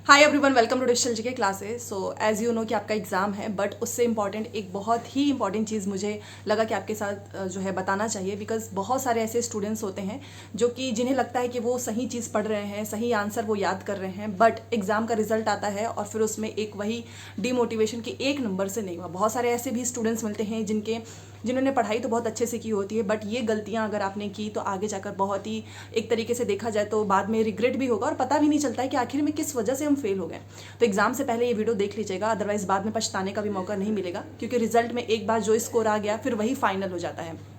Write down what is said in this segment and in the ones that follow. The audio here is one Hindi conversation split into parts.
Hi everyone, welcome to digital GK classes. So as you know कि आपका एग्ज़ाम है, बट उससे इम्पॉर्टेंट एक बहुत ही इंपॉर्टेंट चीज़ मुझे लगा कि आपके साथ जो है बताना चाहिए। बिकॉज बहुत सारे ऐसे स्टूडेंट्स होते हैं जो कि जिन्हें लगता है कि वो सही चीज़ पढ़ रहे हैं, सही आंसर वो याद कर रहे हैं, बट एग्ज़ाम का रिजल्ट आता है और फिर उसमें एक वही डीमोटिवेशन की एक नंबर से नहीं हुआ। बहुत सारे ऐसे भी स्टूडेंट्स मिलते हैं जिन्होंने पढ़ाई तो बहुत अच्छे से की होती है, बट ये गलतियाँ अगर आपने की तो आगे जाकर बहुत ही एक तरीके से देखा जाए तो बाद में रिग्रेट भी होगा और पता भी नहीं चलता है कि आखिर में किस वजह से हम फेल हो गए। तो एग्जाम से पहले ये वीडियो देख लीजिएगा, अदरवाइज बाद में पछताने का भी मौका नहीं मिलेगा, क्योंकि रिजल्ट में एक बार जो स्कोर आ गया फिर वही फाइनल हो जाता है।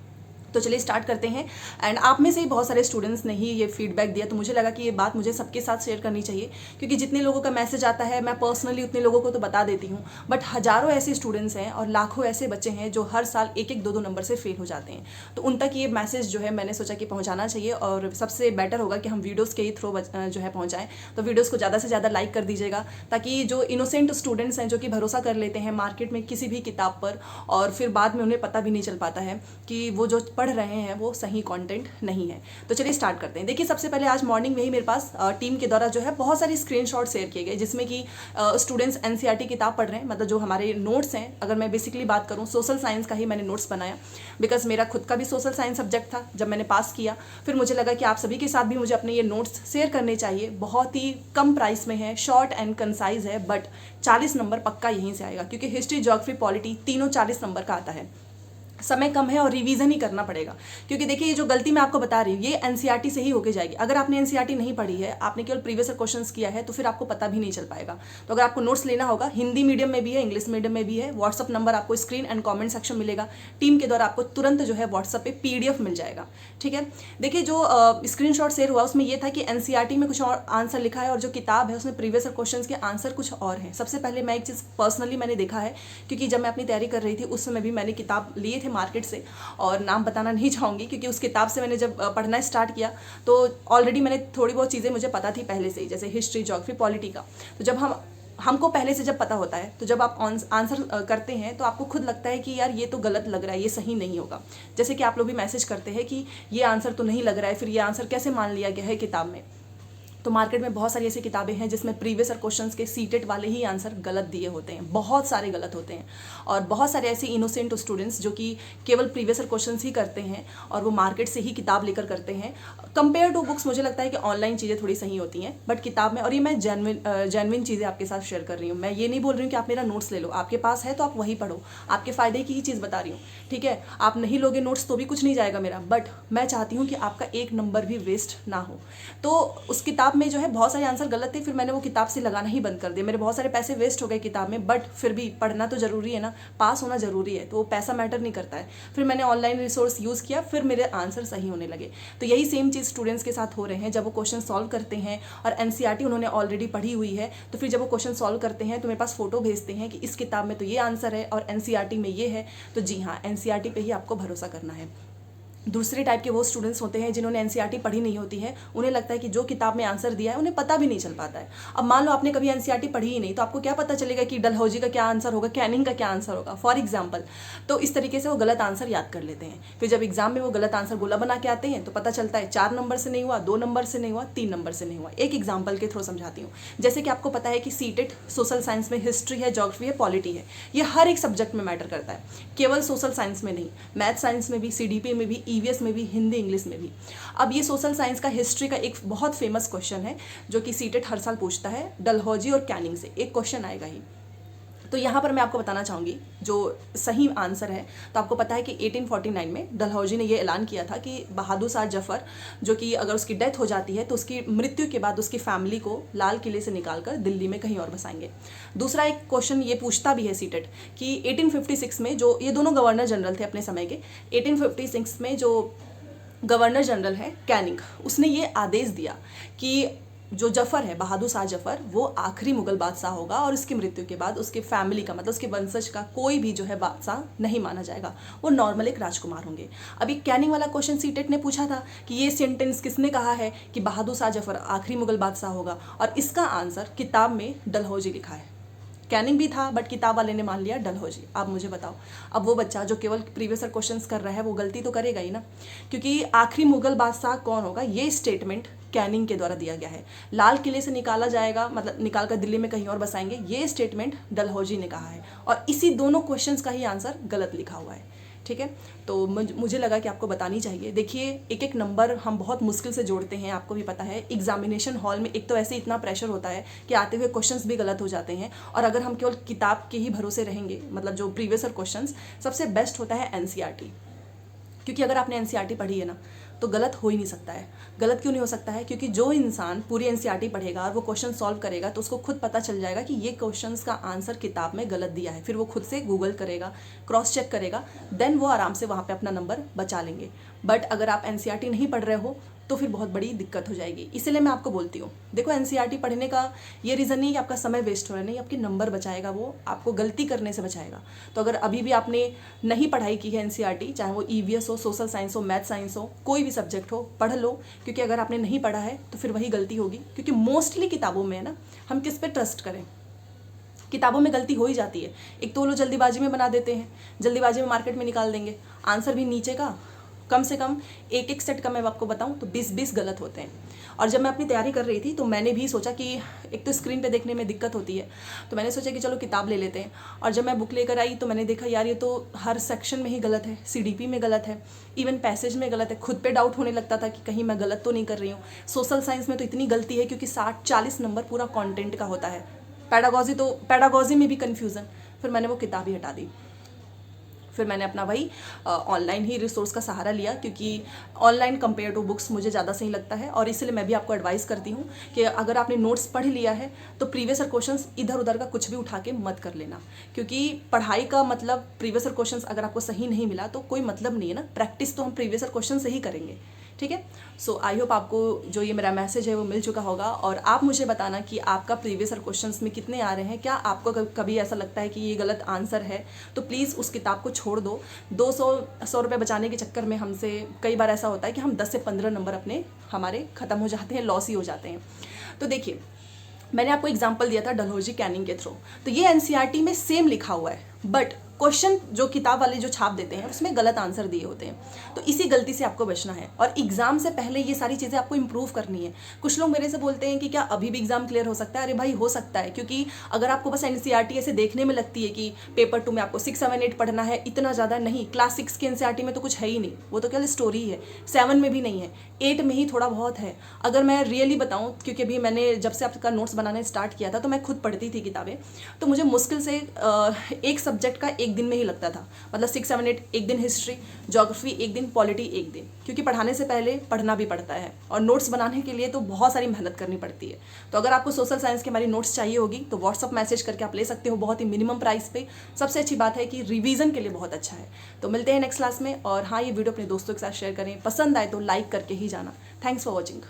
तो चलिए स्टार्ट करते हैं। एंड आप में से ही बहुत सारे स्टूडेंट्स ने ही ये फीडबैक दिया, तो मुझे लगा कि ये बात मुझे सबके साथ शेयर करनी चाहिए, क्योंकि जितने लोगों का मैसेज आता है मैं पर्सनली उतने लोगों को तो बता देती हूँ, बट हज़ारों ऐसे स्टूडेंट्स हैं और लाखों ऐसे बच्चे हैं जो हर साल एक एक दो दो नंबर से फेल हो जाते हैं। तो उन तक ये मैसेज जो है मैंने सोचा कि पहुँचाना चाहिए, और सबसे बेटर होगा कि हम वीडियोज़ के ही थ्रू जो है पहुँचाएँ। तो वीडियोज़ को ज़्यादा से ज़्यादा लाइक कर दीजिएगा, ताकि जो इनोसेंट स्टूडेंट्स हैं जो कि भरोसा कर लेते हैं मार्केट में किसी भी किताब पर, और फिर बाद में उन्हें पता भी नहीं चल पाता है कि वो जो पढ़ रहे हैं वो सही कंटेंट नहीं है। तो चलिए स्टार्ट करते हैं। देखिए, सबसे पहले आज मॉर्निंग में ही मेरे पास टीम के द्वारा जो है बहुत सारी स्क्रीनशॉट शेयर किए गए, जिसमें कि स्टूडेंट्स एनसीईआरटी किताब पढ़ रहे हैं। मतलब जो हमारे नोट्स हैं, अगर मैं बेसिकली बात करूँ, सोशल साइंस का ही मैंने नोट्स बनाया, बिकॉज मेरा खुद का भी सोशल साइंस सब्जेक्ट था जब मैंने पास किया। फिर मुझे लगा कि आप सभी के साथ भी मुझे अपने ये नोट्स शेयर करने चाहिए। बहुत ही कम प्राइस में है, शॉर्ट एंड कंसाइज है, बट 40 नंबर पक्का यहीं से आएगा, क्योंकि हिस्ट्री, ज्योग्राफी, पॉलिटी तीनों 40 नंबर का आता है। समय कम है और रिवीजन ही करना पड़ेगा, क्योंकि देखिए ये जो गलती मैं आपको बता रही हूँ ये एनसीईआरटी से ही होके जाएगी। अगर आपने एनसीईआरटी नहीं पढ़ी है, आपने केवल प्रीवियस क्वेश्चंस किया है, तो फिर आपको पता भी नहीं चल पाएगा। तो अगर आपको नोट्स लेना होगा, हिंदी मीडियम में भी है, इंग्लिश मीडियम में भी है। व्हाट्सअप नंबर आपको स्क्रीन एंड कॉमेंट सेक्शन मिलेगा, टीम के द्वारा आपको तुरंत जो है व्हाट्सअप पे PDF मिल जाएगा। ठीक है, देखिए जो स्क्रीनशॉट शेयर हुआ उसमें ये था कि एनसीईआरटी में कुछ और आंसर लिखा है और जो किताब है उसमें प्रीवियस क्वेश्चन के आंसर कुछ और हैं। सबसे पहले मैं एक चीज़ पर्सनली मैंने देखा है, क्योंकि जब मैं अपनी तैयारी कर रही थी उस समय भी मैंने किताब लिए थे मार्केट से, और नाम बताना नहीं चाहूँगी, क्योंकि उस किताब से मैंने जब पढ़ना स्टार्ट किया तो ऑलरेडी मैंने थोड़ी बहुत चीज़ें मुझे पता थी पहले से ही, जैसे हिस्ट्री, ज्योग्राफी, पॉलिटी का। तो जब हमको पहले से जब पता होता है, तो जब आप आंसर करते हैं तो आपको खुद लगता है कि यार ये तो गलत लग रहा है, ये सही नहीं होगा। जैसे कि आप लोग भी मैसेज करते हैं कि ये आंसर तो नहीं लग रहा है, फिर ये आंसर कैसे मान लिया गया है किताब में। तो मार्केट में बहुत सारी ऐसी किताबें हैं जिसमें प्रीवियस और क्वेश्चंस के सीटेट वाले ही आंसर गलत दिए होते हैं, बहुत सारे गलत होते हैं। और बहुत सारे ऐसे इनोसेंट स्टूडेंट्स जो कि केवल प्रीवियस और क्वेश्चंस ही करते हैं और वो मार्केट से ही किताब लेकर करते हैं। कंपेयर टू बुक्स मुझे लगता है कि ऑनलाइन चीज़ें थोड़ी सही होती हैं, बट किताब में, और ये मैं जेनविन चीज़ें आपके साथ शेयर कर रही हूँ। मैं ये नहीं बोल रही हूँ कि आप मेरा नोट्स ले लो, आपके पास है तो आप वही पढ़ो, आपके फ़ायदे की ही चीज़ बता रही हूँ। ठीक है, आप नहीं लोगे नोट्स तो भी कुछ नहीं जाएगा मेरा, बट मैं चाहती हूँ कि आपका एक नंबर भी वेस्ट ना हो। तो उस किताब में जो है बहुत सारे आंसर गलत थे, फिर मैंने वो किताब से लगाना ही बंद कर दिया। मेरे बहुत सारे पैसे वेस्ट हो गए किताब में, बट फिर भी पढ़ना तो जरूरी है ना, पास होना जरूरी है, तो वो पैसा मैटर नहीं करता है। फिर मैंने ऑनलाइन रिसोर्स यूज़ किया, फिर मेरे आंसर सही होने लगे। तो यही सेम चीज़ स्टूडेंट्स के साथ हो रहे हैं। जब वो क्वेश्चन सॉल्व करते हैं और एनसीईआरटी उन्होंने ऑलरेडी पढ़ी हुई है, तो फिर जब वो क्वेश्चन सॉल्व करते हैं तो मेरे पास फोटो भेजते हैं कि इस किताब में तो ये आंसर है और एनसीईआरटी में ये है। तो जी हाँ, एनसीईआरटी पे ही आपको भरोसा करना है। दूसरे टाइप के वो स्टूडेंट्स होते हैं जिन्होंने एनसीईआरटी पढ़ी नहीं होती है, उन्हें लगता है कि जो किताब में आंसर दिया है उन्हें पता भी नहीं चल पाता है। अब मान लो आपने कभी एनसीईआरटी पढ़ी ही नहीं, तो आपको क्या पता चलेगा कि डलहौजी का क्या आंसर होगा, कैनिंग का क्या आंसर होगा, फॉर एग्जाम्पल। तो इस तरीके से वो गलत आंसर याद कर लेते हैं। फिर जब एग्जाम में वो गलत आंसर गोला बना के आते हैं तो पता चलता है 4 नंबर से नहीं हुआ, 2 नंबर से नहीं हुआ, 3 नंबर से नहीं हुआ। एक एग्जाम्पल के थ्रू समझाती हूँ। जैसे कि आपको पता है कि सीटेट सोशल साइंस में हिस्ट्री है, ज्योग्राफी है, पॉलिटी है, ये हर एक सब्जेक्ट में मैटर करता है, केवल सोशल साइंस में नहीं, मैथ साइंस में भी, CDP में भी, EVS में भी, हिंदी इंग्लिश में भी। अब ये सोशल साइंस का हिस्ट्री का एक बहुत फेमस क्वेश्चन है जो कि सीटेट हर साल पूछता है, डलहौजी और कैनिंग से एक क्वेश्चन आएगा ही। तो यहाँ पर मैं आपको बताना चाहूँगी जो सही आंसर है। तो आपको पता है कि 1849 में डलहौजी ने ये ऐलान किया था कि बहादुर शाह जफर, जो कि अगर उसकी डेथ हो जाती है तो उसकी मृत्यु के बाद उसकी फैमिली को लाल किले से निकालकर दिल्ली में कहीं और बसाएंगे। दूसरा एक क्वेश्चन ये पूछता भी है सीटेट कि 1856 में, जो ये दोनों गवर्नर जनरल थे अपने समय के, 1856 में जो गवर्नर जनरल है कैनिंग, उसने ये आदेश दिया कि जो जफर है, बहादुर शाह जफर, वो आखिरी मुगल बादशाह होगा और उसकी मृत्यु के बाद उसके फैमिली का, मतलब उसके वंशज का कोई भी जो है बादशाह नहीं माना जाएगा, वो नॉर्मल एक राजकुमार होंगे। अभी कैनिंग वाला क्वेश्चन सीटेट ने पूछा था कि ये सेंटेंस किसने कहा है कि बहादुर शाह जफर आखिरी मुगल बादशाह होगा, और इसका आंसर किताब में डलहौजी लिखा है। कैनिंग भी था बट किताब वाले ने मान लिया डलहौजी। अब मुझे बताओ, अब वो बच्चा जो केवल प्रीवियस ईयर क्वेश्चंस कर रहा है वो गलती तो करेगा ही ना, क्योंकि आखिरी मुगल बादशाह कौन होगा ये स्टेटमेंट कैनिंग के द्वारा दिया गया है। लाल किले से निकाला जाएगा, मतलब निकाल कर दिल्ली में कहीं और बसाएंगे, ये स्टेटमेंट डलहौजी ने कहा है और इसी दोनों क्वेश्चंस का ही आंसर गलत लिखा हुआ है। ठीक है, तो मुझे लगा कि आपको बतानी चाहिए। देखिए एक एक नंबर हम बहुत मुश्किल से जोड़ते हैं, आपको भी पता है। एग्जामिनेशन हॉल में एक तो ऐसे इतना प्रेशर होता है कि आते हुए क्वेश्चंस भी गलत हो जाते हैं, और अगर हम केवल किताब के ही भरोसे रहेंगे, मतलब जो प्रीवियस ईयर क्वेश्चंस, सबसे बेस्ट होता है एनसीईआरटी। क्योंकि अगर आपने एनसीईआरटी पढ़ी है ना तो गलत हो ही नहीं सकता है। गलत क्यों नहीं हो सकता है? क्योंकि जो इंसान पूरी एनसीईआरटी पढ़ेगा और वो क्वेश्चन सॉल्व करेगा तो उसको खुद पता चल जाएगा कि ये क्वेश्चंस का आंसर किताब में गलत दिया है। फिर वो खुद से गूगल करेगा, क्रॉस चेक करेगा, देन वो आराम से वहाँ पे अपना नंबर बचा लेंगे। बट अगर आप एनसीईआरटी नहीं पढ़ रहे हो तो फिर बहुत बड़ी दिक्कत हो जाएगी। इसलिए मैं आपको बोलती हूँ, देखो एनसीईआरटी पढ़ने का ये रीज़न नहीं कि आपका समय वेस्ट हो रहा है, नहीं, आपके नंबर बचाएगा, वो आपको गलती करने से बचाएगा। तो अगर अभी भी आपने नहीं पढ़ाई की है एनसीईआरटी, चाहे वो ईवीएस हो, सोशल साइंस हो, मैथ साइंस हो, कोई भी सब्जेक्ट हो, पढ़ लो। क्योंकि अगर आपने नहीं पढ़ा है तो फिर वही गलती होगी। क्योंकि मोस्टली किताबों में है ना, हम किस पे ट्रस्ट करें? किताबों में गलती हो ही जाती है। एक तो वो लोग जल्दीबाजी में बना देते हैं, जल्दीबाजी में मार्केट में निकाल देंगे, आंसर भी नीचे का कम से कम एक एक सेट का मैं आपको बताऊं तो 20-20 गलत होते हैं। और जब मैं अपनी तैयारी कर रही थी तो मैंने भी सोचा कि एक तो स्क्रीन पे देखने में दिक्कत होती है, तो मैंने सोचा कि चलो किताब ले लेते हैं। और जब मैं बुक लेकर आई तो मैंने देखा यार ये तो हर सेक्शन में ही गलत है, सीडीपी में गलत है, इवन पैसेज में गलत है। खुद पे डाउट होने लगता था कि कहीं मैं गलत तो नहीं कर रही हूँ। सोशल साइंस में तो इतनी गलती है क्योंकि 60-40 नंबर पूरा कॉन्टेंट का होता है। पैडागॉजी में भी कन्फ्यूज़न। फिर मैंने वो किताब ही हटा दी। फिर मैंने अपना वही ऑनलाइन ही रिसोर्स का सहारा लिया, क्योंकि ऑनलाइन कंपेयर टू बुक्स मुझे ज़्यादा सही लगता है। और इसलिए मैं भी आपको एडवाइस करती हूँ कि अगर आपने नोट्स पढ़ लिया है तो प्रीवियस ईयर क्वेश्चंस इधर उधर का कुछ भी उठा के मत कर लेना, क्योंकि पढ़ाई का मतलब प्रीवियस ईयर क्वेश्चंस अगर आपको सही नहीं मिला तो कोई मतलब नहीं है ना। प्रैक्टिस तो हम प्रीवियस ईयर क्वेश्चन से ही करेंगे। ठीक है, सो आई होप आपको जो ये मेरा मैसेज है वो मिल चुका होगा। और आप मुझे बताना कि आपका प्रीवियस ईयर क्वेश्चंस में कितने आ रहे हैं। क्या आपको कभी ऐसा लगता है कि ये गलत आंसर है तो प्लीज़ उस किताब को छोड़ दो। 200 रुपये बचाने के चक्कर में हमसे कई बार ऐसा होता है कि हम 10 से 15 नंबर हमारे ख़त्म हो जाते हैं, लॉस ही हो जाते हैं। तो देखिए मैंने आपको एग्जाम्पल दिया था डलहौजी कैनिंग के थ्रू, तो ये एनसीईआरटी में सेम लिखा हुआ है, बट क्वेश्चन जो किताब वाले जो छाप देते हैं उसमें गलत आंसर दिए होते हैं। तो इसी गलती से आपको बचना है और एग्जाम से पहले ये सारी चीज़ें आपको इंप्रूव करनी है। कुछ लोग मेरे से बोलते हैं कि क्या अभी भी एग्जाम क्लियर हो सकता है? अरे भाई हो सकता है, क्योंकि अगर आपको बस एनसीईआरटी ऐसे देखने में लगती है कि पेपर 2 में आपको 6, 7, 8 पढ़ना है, इतना ज़्यादा नहीं। क्लास 6 की एनसीईआरटी में तो कुछ है ही नहीं, वो तो केवल स्टोरी है। 7 में भी नहीं है, 8 में ही थोड़ा बहुत है। अगर मैं रियली बताऊँ, क्योंकि अभी मैंने जब से आपका नोट्स बनाने स्टार्ट किया था तो मैं खुद पढ़ती थी किताबें, तो मुझे मुश्किल से एक सब्जेक्ट का एक दिन में ही लगता था। मतलब 6, 7, 8 एक दिन हिस्ट्री, ज्योग्राफी एक दिन, पॉलिटी एक दिन, क्योंकि पढ़ाने से पहले पढ़ना भी पड़ता है और नोट्स बनाने के लिए तो बहुत सारी मेहनत करनी पड़ती है। तो अगर आपको सोशल साइंस की हमारी नोट्स चाहिए होगी तो व्हाट्सअप मैसेज करके आप ले सकते हो, बहुत ही मिनिमम प्राइस पे। सबसे अच्छी बात है कि रिवीजन के लिए बहुत अच्छा है। तो मिलते हैं नेक्स्ट क्लास में। और हाँ, ये वीडियो अपने दोस्तों के साथ शेयर करें, पसंद आए तो लाइक करके ही जाना। Thanks for watching.